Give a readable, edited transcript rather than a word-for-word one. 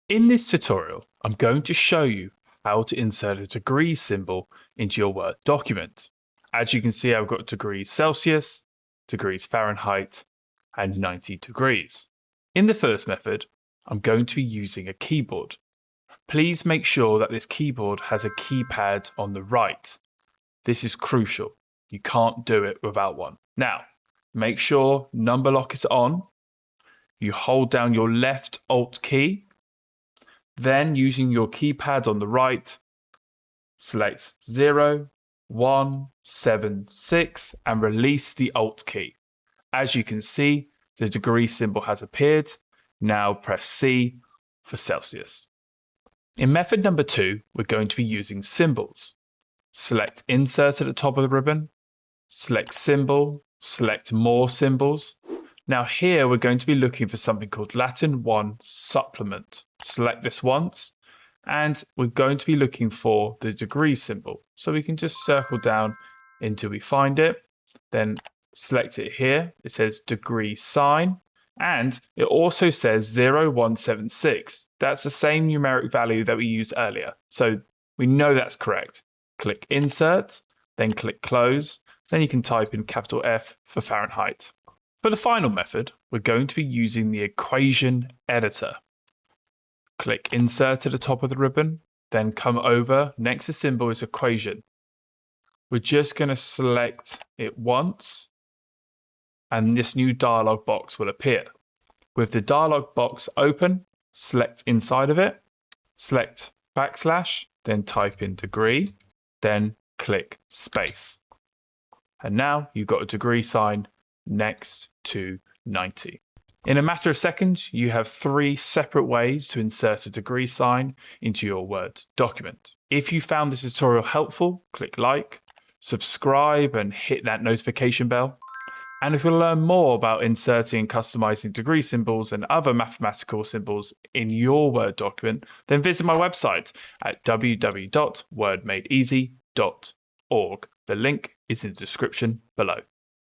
In this tutorial, I'm going to show you how to insert a degree symbol into your Word document. As you can see, I've got degrees Celsius, degrees Fahrenheit, and 90 degrees. In the first method, I'm going to be using a keyboard. Please make sure that this keyboard has a keypad on the right. This is crucial. You can't do it without one. Now, make sure number lock is on. You hold down your left Alt key. Then, using your keypad on the right, select 0, 1, 7, 6 and release the Alt key. As you can see, the degree symbol has appeared. Now press C for Celsius. In method number 2, we're going to be using symbols. Select Insert at the top of the ribbon, select Symbol, select More Symbols. Now here we're going to be looking for something called Latin 1 Supplement. Select this once, and we're going to be looking for the degree symbol. So we can just circle down until we find it, then select it here. It says degree sign, and it also says 0176. That's the same numeric value that we used earlier. So we know that's correct. Click Insert, then click Close. Then you can type in capital F for Fahrenheit. For the final method, we're going to be using the equation editor. Click Insert at the top of the ribbon, then come over. Next to symbol is equation. We're just going to select it once, and this new dialog box will appear. With the dialog box open, select inside of it, select backslash, then type in degree, then click space. And now you've got a degree sign next to 90. In a matter of seconds, you have 3 separate ways to insert a degree sign into your Word document. If you found this tutorial helpful, click like, subscribe and hit that notification bell. And if you want to learn more about inserting and customizing degree symbols and other mathematical symbols in your Word document, then visit my website at www.wordmadeeasy.org. The link is in the description below.